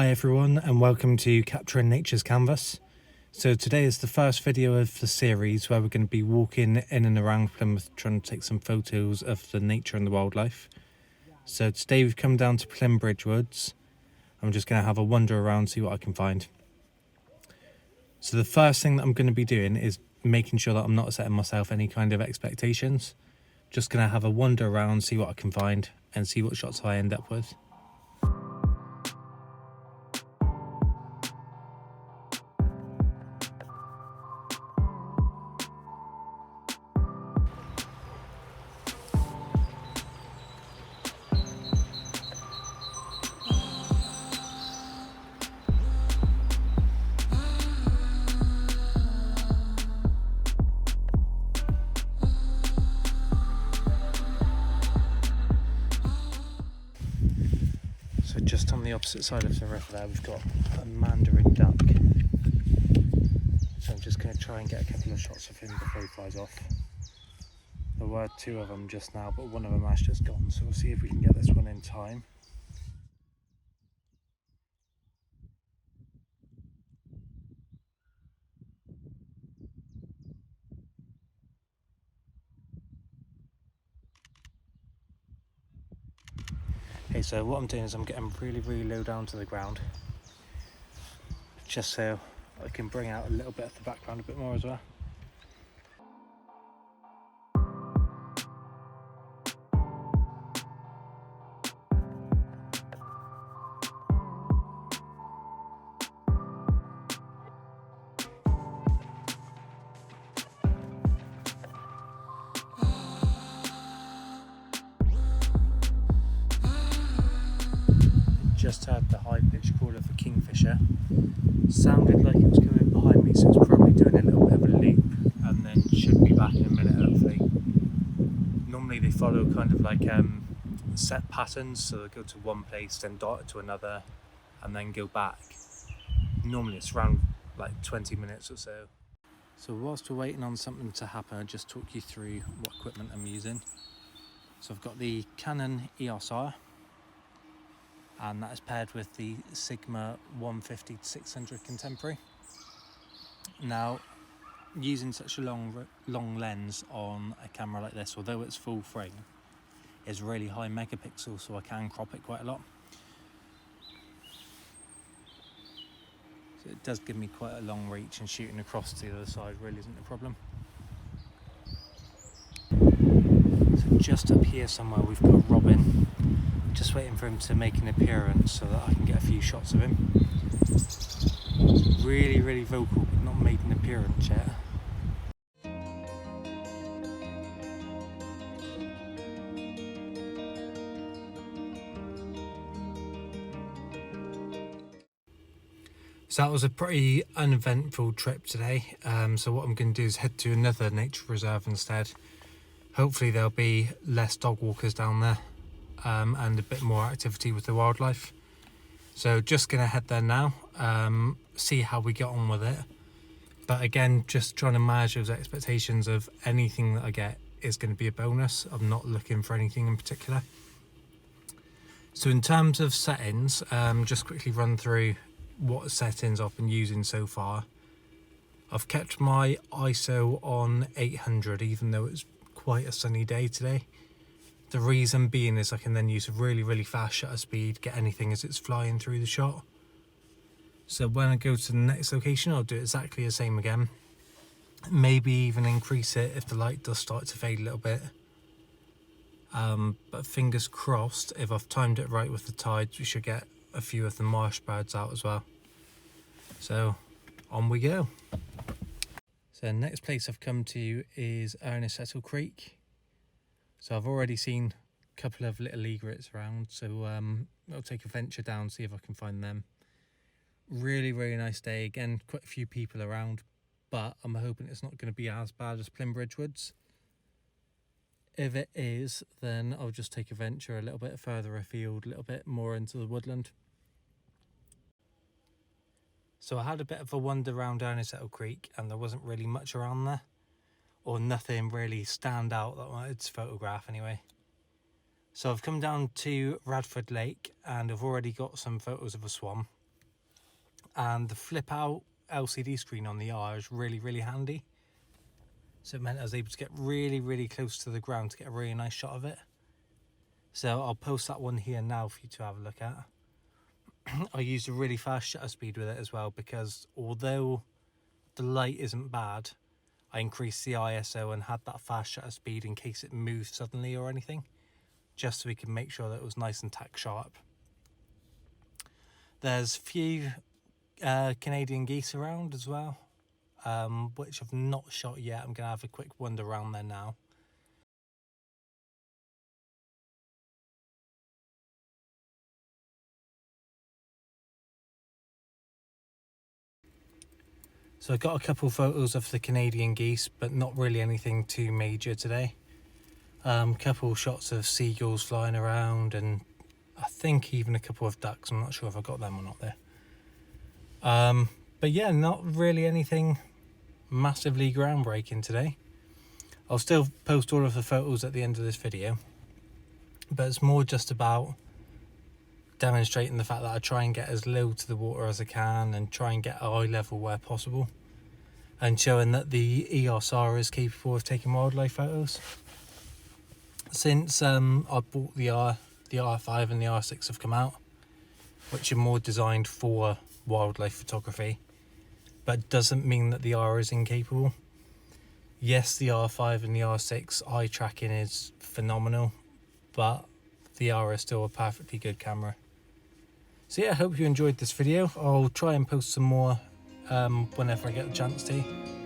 Hi everyone and welcome to Capturing Nature's Canvas. So today is the first video of the series where we're going to be walking in and around Plymouth trying to take some photos of the nature and the wildlife. So today we've come down to Plymouth Woods. I'm just going to have a wander around, see what I can find. So the first thing that I'm going to be doing is making sure that I'm not setting myself any kind of expectations. Just going to have a wander around, see what I can find and see what shots I end up with. So just on the opposite side of the river there, we've got a mandarin duck. So I'm just going to try and get a couple of shots of him before he flies off. There were two of them just now, but one of them has just gone, so we'll see if we can get this one in time. Okay, so what I'm doing is I'm getting really low down to the ground, just so I can bring out a little bit of the background a bit more as well. Just heard the high-pitched call of a kingfisher. Sounded like it was coming behind me, so it's probably doing a little bit of a loop and then should be back in a minute hopefully. Normally they follow kind of like set patterns, so they'll go to one place, then dart to another and then go back. Normally it's around like 20 minutes or so. So whilst we're waiting on something to happen, I'll just talk you through what equipment I'm using. So I've got the Canon EOS R, and that is paired with the Sigma 150-600 Contemporary. Now, using such a long lens on a camera like this, although it's full frame, is really high megapixel, so I can crop it quite a lot. So it does give me quite a long reach, and shooting across to the other side really isn't a problem. So just up here somewhere we've got a robin. Just waiting for him to make an appearance so that I can get a few shots of him. Really vocal, but not made an appearance yet. So that was a pretty uneventful trip today. So what I'm going to do is head to another nature reserve instead. Hopefully there'll be less dog walkers down there. And a bit more activity with the wildlife. So just gonna head there now, see how we get on with it. But again, just trying to manage those expectations of anything that I get is going to be a bonus. I'm not looking for anything in particular. So in terms of settings, just quickly run through what settings I've been using so far. I've kept my ISO on 800 even though it's quite a sunny day today. The reason being is I can then use a really fast shutter speed, get anything as it's flying through the shot. So when I go to the next location, I'll do exactly the same again. Maybe even increase it if the light does start to fade a little bit. But fingers crossed, if I've timed it right with the tides, we should get a few of the marsh birds out as well. So on we go. So the next place I've come to is Ernest Creek. So I've already seen a couple of little egrets around, so I'll take a venture down, see if I can find them. Really nice day. Again, quite a few people around, but I'm hoping it's not going to be as bad as Plymouth Woods. If it is, then I'll just take a venture a little bit further afield, a little bit more into the woodland. So I had a bit of a wander around Ernest Creek, and there wasn't really much around there. Or nothing really stand out that I wanted to photograph anyway. So I've come down to Radford Lake and I've already got some photos of a swan. and the flip out LCD screen on the R is really handy. So it meant I was able to get really close to the ground to get a really nice shot of it. So I'll post that one here now for you to have a look at. I used a really fast shutter speed with it as well, because although the light isn't bad, I increased the ISO and had that fast shutter speed in case it moved suddenly or anything, just so we can make sure that it was nice and tack sharp. There's a few Canadian geese around as well, which I've not shot yet. I'm going to have a quick wander around there now. So I got a couple photos of the Canadian geese, but not really anything too major today. Couple shots of seagulls flying around, and I think even a couple of ducks. I'm not sure if I got them or not there. But yeah, not really anything massively groundbreaking today. I'll still post all of the photos at the end of this video, but it's more just about demonstrating the fact that I try and get as low to the water as I can and try and get eye level where possible, and showing that the EOS R is capable of taking wildlife photos. Since I bought the R5 and the R6 have come out, which are more designed for wildlife photography, but doesn't mean that the R is incapable. Yes, the R5 and the R6 eye tracking is phenomenal, but the R is still a perfectly good camera. So yeah, I hope you enjoyed this video. I'll try and post some more whenever I get the chance to.